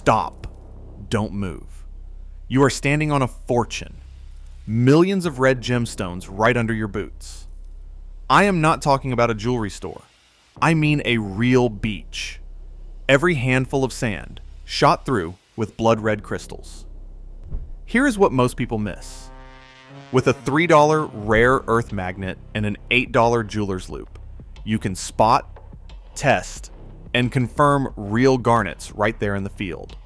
Stop. Don't move. You are standing on a fortune. Millions of red gemstones right under your boots. I am not talking about a jewelry store. I mean a real beach. Every handful of sand shot through with blood-red crystals. Here is what most people miss. With a $3 rare earth magnet and an $8 jeweler's loupe, you can spot, test, and confirm real garnets right there in the field.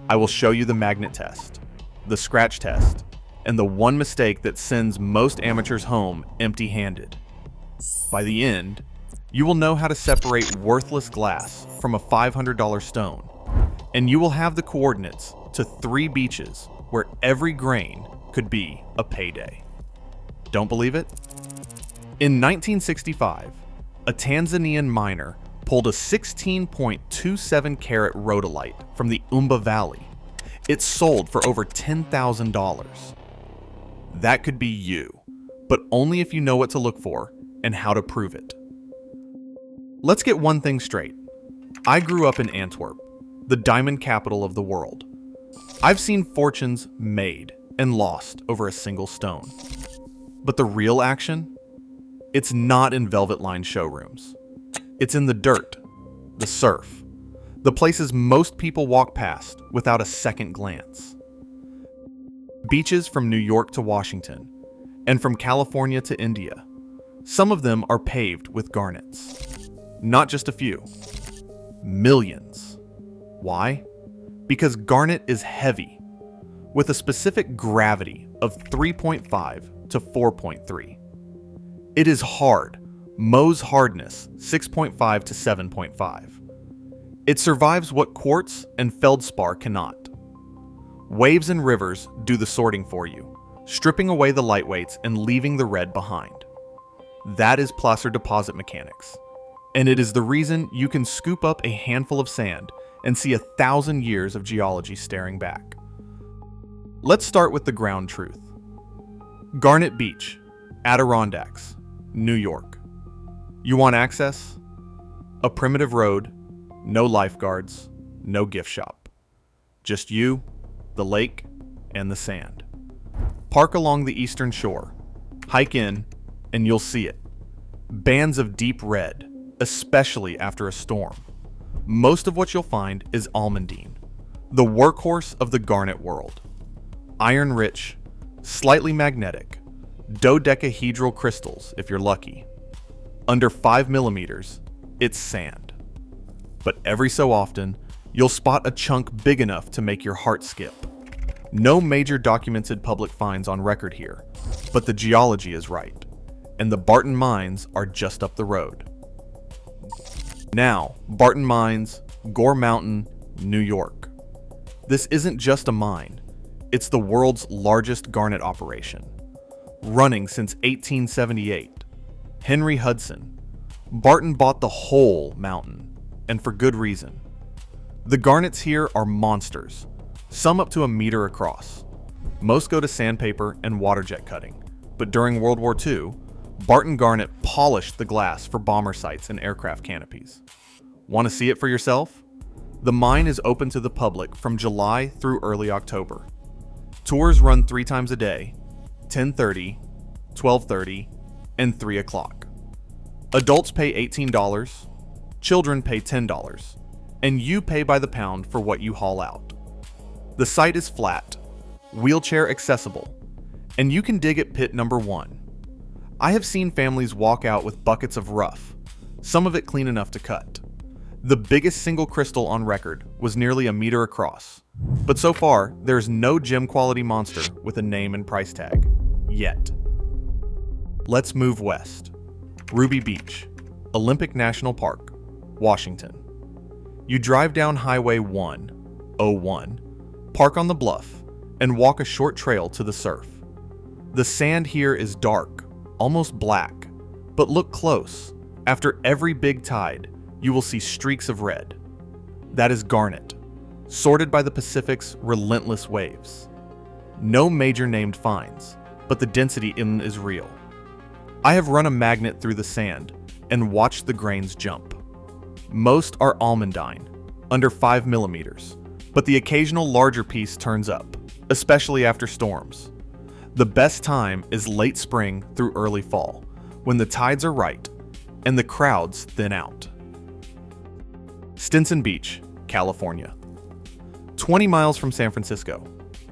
I will show you the magnet test, the scratch test, and the one mistake that sends most amateurs home empty-handed. By the end, you will know how to separate worthless glass from a $500 stone, and you will have the coordinates to 3 beaches where every grain could be a payday. Don't believe it? In 1965, a Tanzanian miner pulled a 16.27 carat rhodolite from the Umba Valley. It sold for over $10,000. That could be you, but only if you know what to look for and how to prove it. Let's get one thing straight. I grew up in Antwerp, the diamond capital of the world. I've seen fortunes made and lost over a single stone. But the real action? It's not in velvet-lined showrooms. It's in the dirt, the surf, the places most people walk past without a second glance. Beaches from New York to Washington, and from California to India. Some of them are paved with garnets. Not just a few. Millions. Why? Because garnet is heavy, with a specific gravity of 3.5 to 4.3. It is hard. Mohs hardness 6.5 to 7.5. It survives what quartz and feldspar cannot. Waves and rivers do the sorting for you, stripping away the lightweights and leaving the red behind. That is placer deposit mechanics, and it is the reason you can scoop up a handful of sand and see 1,000 years of geology staring back. Let's start with the ground truth. Garnet Beach, Adirondacks, New York. You want access? A primitive road, no lifeguards, no gift shop. Just you, the lake, and the sand. Park along the eastern shore, hike in, and you'll see it. Bands of deep red, especially after a storm. Most of what you'll find is almandine, the workhorse of the garnet world. Iron-rich, slightly magnetic, dodecahedral crystals if you're lucky. Under 5 millimeters, it's sand. But every so often, you'll spot a chunk big enough to make your heart skip. No major documented public finds on record here, but the geology is right, and the Barton Mines are just up the road. Now, Barton Mines, Gore Mountain, New York. This isn't just a mine, it's the world's largest garnet operation. Running since 1878. Henry Hudson. Barton bought the whole mountain, and for good reason. The garnets here are monsters, some up to a meter across. Most go to sandpaper and water jet cutting, but during World War II, Barton Garnet polished the glass for bomber sights and aircraft canopies. Want to see it for yourself? The mine is open to the public from July through early October. Tours run 3 times a day, 10:30, 12:30, and 3 o'clock. Adults pay $18, children pay $10, and you pay by the pound for what you haul out. The site is flat, wheelchair accessible, and you can dig at pit number 1. I have seen families walk out with buckets of rough, some of it clean enough to cut. The biggest single crystal on record was nearly a meter across, but so far there's no gem quality monster with a name and price tag. Yet. Let's move west. Ruby Beach, Olympic National Park, Washington. You drive down Highway 101, park on the bluff, and walk a short trail to the surf. The sand here is dark, almost black, but look close. After every big tide, you will see streaks of red. That is garnet, sorted by the Pacific's relentless waves. No major named finds, but the density in is real. I have run a magnet through the sand and watched the grains jump. Most are almandine, under 5 millimeters, but the occasional larger piece turns up, especially after storms. The best time is late spring through early fall, when the tides are right and the crowds thin out. Stinson Beach, California. 20 miles from San Francisco,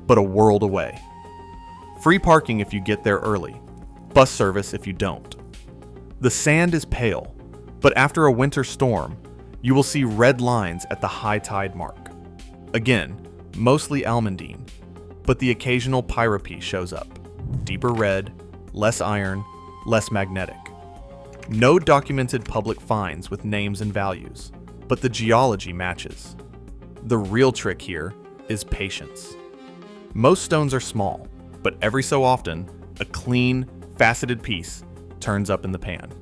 but a world away. Free parking if you get there early, bus service if you don't. The sand is pale, but after a winter storm, you will see red lines at the high tide mark. Again, mostly almandine, but the occasional pyrope shows up. Deeper red, less iron, less magnetic. No documented public finds with names and values, but the geology matches. The real trick here is patience. Most stones are small, but every so often, a clean, faceted piece turns up in the pan.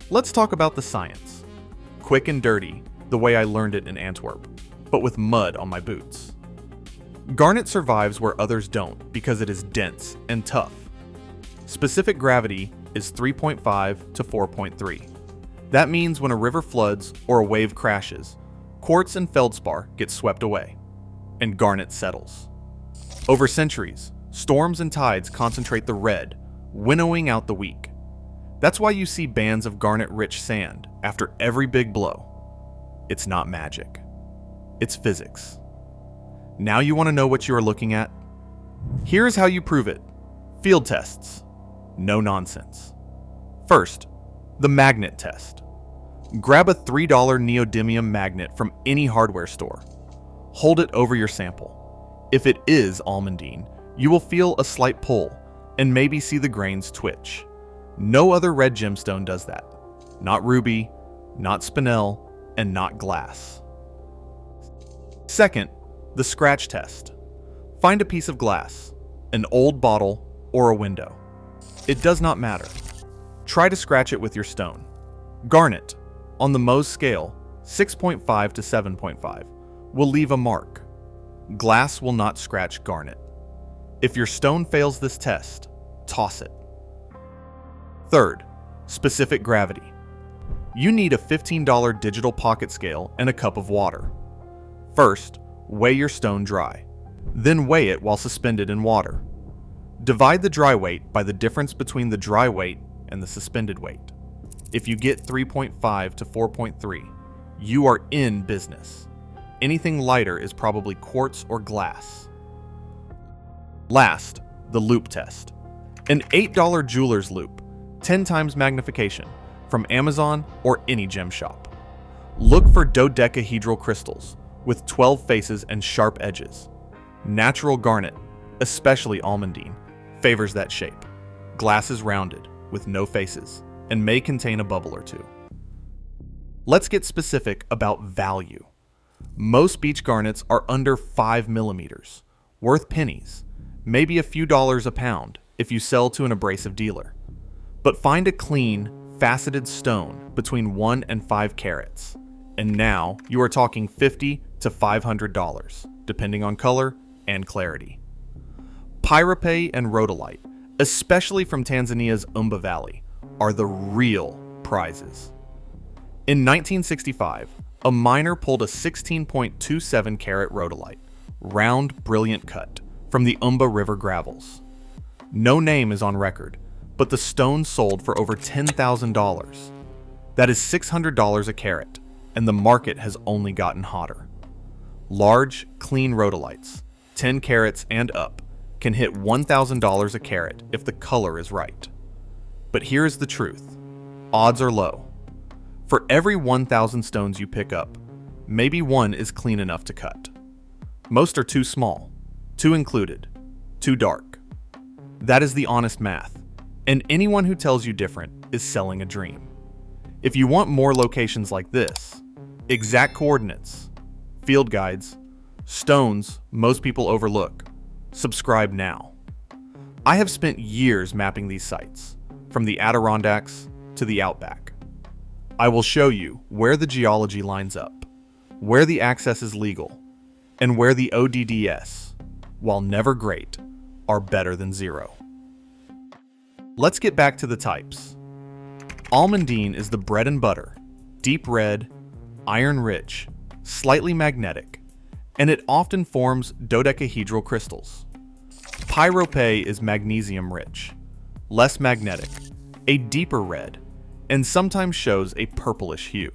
Let's talk about the science. Quick and dirty, the way I learned it in Antwerp, but with mud on my boots. Garnet survives where others don't because it is dense and tough. Specific gravity is 3.5 to 4.3. That means when a river floods or a wave crashes, quartz and feldspar get swept away, and garnet settles. Over centuries, storms and tides concentrate the red, winnowing out the weak. That's why you see bands of garnet-rich sand after every big blow. It's not magic. It's physics. Now you want to know what you are looking at? Here is how you prove it. Field tests. No nonsense. First, the magnet test. Grab a $3 neodymium magnet from any hardware store. Hold it over your sample. If it is almandine, you will feel a slight pull and maybe see the grains twitch. No other red gemstone does that. Not ruby, not spinel, and not glass. Second, the scratch test. Find a piece of glass, an old bottle, or a window. It does not matter. Try to scratch it with your stone. Garnet, on the Mohs scale, 6.5 to 7.5, will leave a mark. Glass will not scratch garnet. If your stone fails this test, toss it. Third, specific gravity. You need a $15 digital pocket scale and a cup of water. First, weigh your stone dry. Then weigh it while suspended in water. Divide the dry weight by the difference between the dry weight and the suspended weight. If you get 3.5 to 4.3, you are in business. Anything lighter is probably quartz or glass. Last, the loupe test. An $8 jeweler's loupe, 10 times magnification, from Amazon or any gem shop. Look for dodecahedral crystals with 12 faces and sharp edges. Natural garnet, especially almandine, favors that shape. Glass is rounded, with no faces, and may contain a bubble or two. Let's get specific about value. Most beach garnets are under 5 millimeters, worth pennies, maybe a few dollars a pound if you sell to an abrasive dealer. But find a clean, faceted stone between 1 and 5 carats, and now you are talking $50 to $500, depending on color and clarity. Pyrope and rhodolite, especially from Tanzania's Umba Valley, are the real prizes. In 1965, a miner pulled a 16.27 carat rhodolite, round, brilliant cut, from the Umba River gravels. No name is on record, but the stone sold for over $10,000. That is $600 a carat, and the market has only gotten hotter. Large, clean rhodolites, 10 carats and up, can hit $1,000 a carat if the color is right. But here's the truth. Odds are low. For every 1,000 stones you pick up, maybe one is clean enough to cut. Most are too small, too included, too dark. That is the honest math, and anyone who tells you different is selling a dream. If you want more locations like this, exact coordinates, field guides, stones most people overlook, subscribe now. I have spent years mapping these sites, from the Adirondacks to the Outback. I will show you where the geology lines up, where the access is legal, and where the ODDS, while never great, are better than zero. Let's get back to the types. Almandine is the bread and butter, deep red, iron-rich, slightly magnetic, and it often forms dodecahedral crystals. Pyrope is magnesium-rich, less magnetic, a deeper red, and sometimes shows a purplish hue.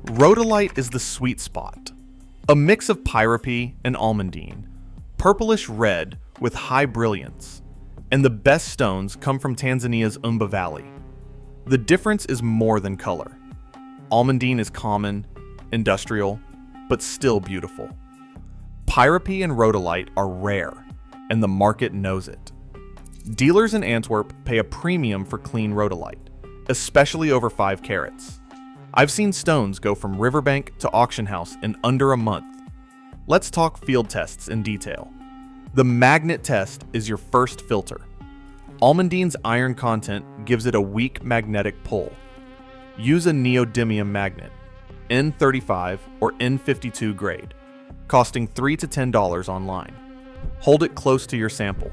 Rhodolite is the sweet spot, a mix of pyrope and almandine, purplish red with high brilliance, and the best stones come from Tanzania's Umba Valley. The difference is more than color. Almandine is common, industrial, but still beautiful. Pyrope and rhodolite are rare, and the market knows it. Dealers in Antwerp pay a premium for clean rhodolite, especially over 5 carats. I've seen stones go from riverbank to auction house in under a month. Let's talk field tests in detail. The magnet test is your first filter. Almandine's iron content gives it a weak magnetic pull. Use a neodymium magnet, N35 or N52 grade, costing $3 to $10 online. Hold it close to your sample.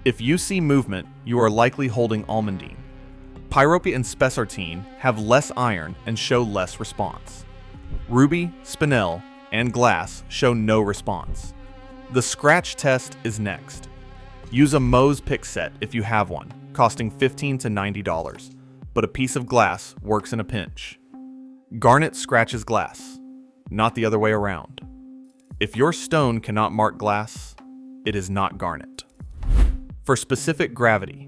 If you see movement, you are likely holding almandine. Pyrope and spessartine have less iron and show less response. Ruby, spinel, and glass show no response. The scratch test is next. Use a Mohs pick set if you have one, costing $15 to $90, but a piece of glass works in a pinch. Garnet scratches glass, not the other way around. If your stone cannot mark glass, it is not garnet. For specific gravity,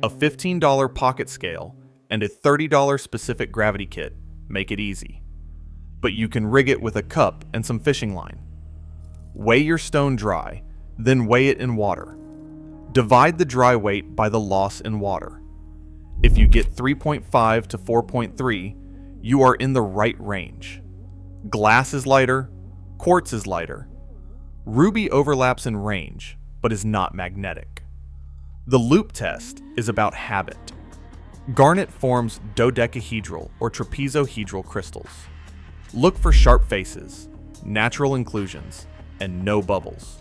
a $15 pocket scale and a $30 specific gravity kit make it easy. But you can rig it with a cup and some fishing line. Weigh your stone dry, then weigh it in water. Divide the dry weight by the loss in water. If you get 3.5 to 4.3, you are in the right range. Glass is lighter, quartz is lighter. Ruby overlaps in range, but is not magnetic. The loupe test is about habit. Garnet forms dodecahedral or trapezohedral crystals. Look for sharp faces, natural inclusions, and no bubbles.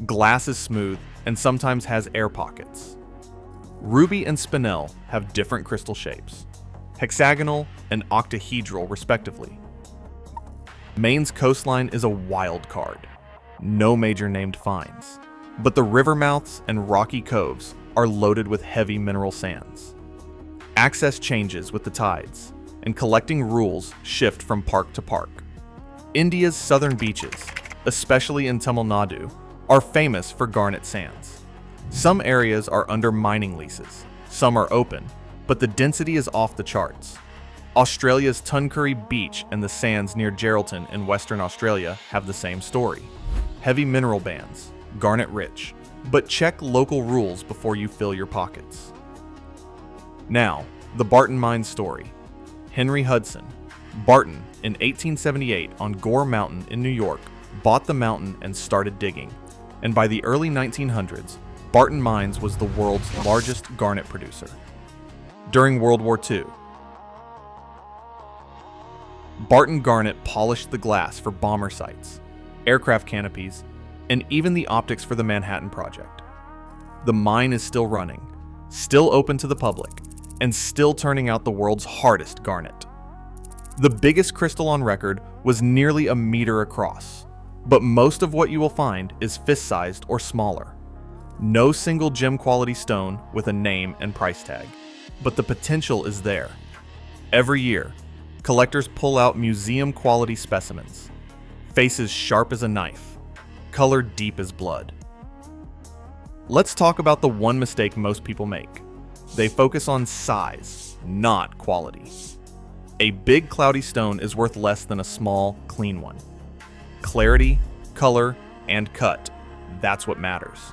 Glass is smooth and sometimes has air pockets. Ruby and spinel have different crystal shapes, hexagonal and octahedral respectively. Maine's coastline is a wild card. No major named finds, but the river mouths and rocky coves are loaded with heavy mineral sands. Access changes with the tides, and collecting rules shift from park to park. India's southern beaches, especially in Tamil Nadu, are famous for garnet sands. Some areas are under mining leases, some are open, but the density is off the charts. Australia's Tuncurry Beach and the sands near Geraldton in Western Australia have the same story. Heavy mineral bands, garnet-rich, but check local rules before you fill your pockets. Now, the Barton Mine story. Henry Hudson, Barton, in 1878 on Gore Mountain in New York, bought the mountain and started digging. And by the early 1900s, Barton Mines was the world's largest garnet producer. During World War II, Barton Garnet polished the glass for bomber sights, aircraft canopies, and even the optics for the Manhattan Project. The mine is still running, still open to the public, and still turning out the world's hardest garnet. The biggest crystal on record was nearly a meter across, but most of what you will find is fist-sized or smaller. No single gem quality stone with a name and price tag, but the potential is there. Every year, collectors pull out museum quality specimens, faces sharp as a knife, color deep as blood. Let's talk about the one mistake most people make. They focus on size, not quality. A big cloudy stone is worth less than a small, clean one. Clarity, color, and cut, that's what matters.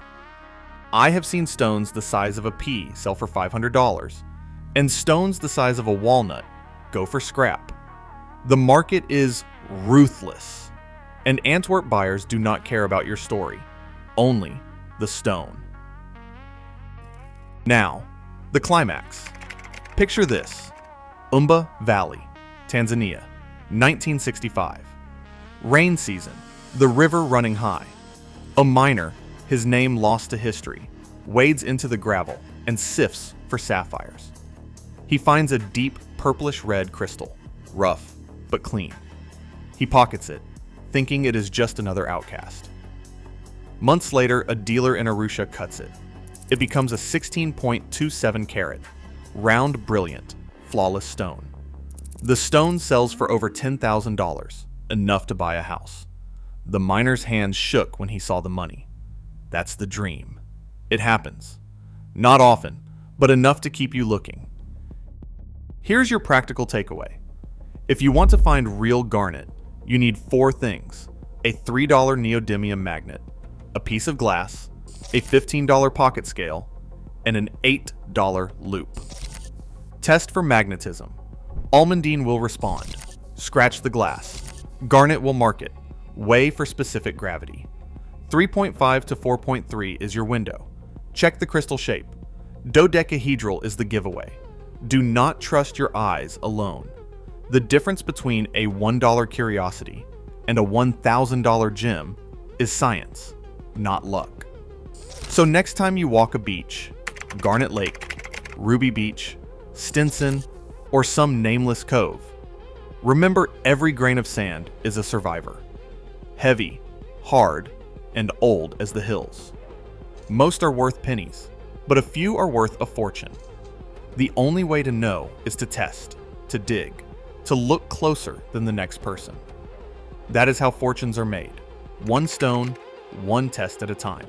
I have seen stones the size of a pea sell for $500, and stones the size of a walnut go for scrap. The market is ruthless, and Antwerp buyers do not care about your story, only the stone. Now, the climax. Picture this: Umba Valley, Tanzania, 1965. Rain season, the river running high. A miner, his name lost to history, wades into the gravel and sifts for sapphires. He finds a deep purplish red crystal, rough but clean. He pockets it, thinking it is just another outcast. Months later, a dealer in Arusha cuts it. It becomes a 16.27 carat, round, brilliant, flawless stone. The stone sells for over $10,000, enough to buy a house. The miner's hands shook when he saw the money. That's the dream. It happens. Not often, but enough to keep you looking. Here's your practical takeaway. If you want to find real garnet, you need 4 things: a $3 neodymium magnet, a piece of glass, a $15 pocket scale, and an $8 loupe. Test for magnetism. Almandine will respond. Scratch the glass. Garnet will mark it. Weigh for specific gravity. 3.5 to 4.3 is your window. Check the crystal shape. Dodecahedral is the giveaway. Do not trust your eyes alone. The difference between a $1 curiosity and a $1,000 gem is science, not luck. So next time you walk a beach, Garnet Lake, Ruby Beach, Stinson, or some nameless cove, remember every grain of sand is a survivor. Heavy, hard, and old as the hills. Most are worth pennies, but a few are worth a fortune. The only way to know is to test, to dig, to look closer than the next person. That is how fortunes are made, one stone, one test at a time.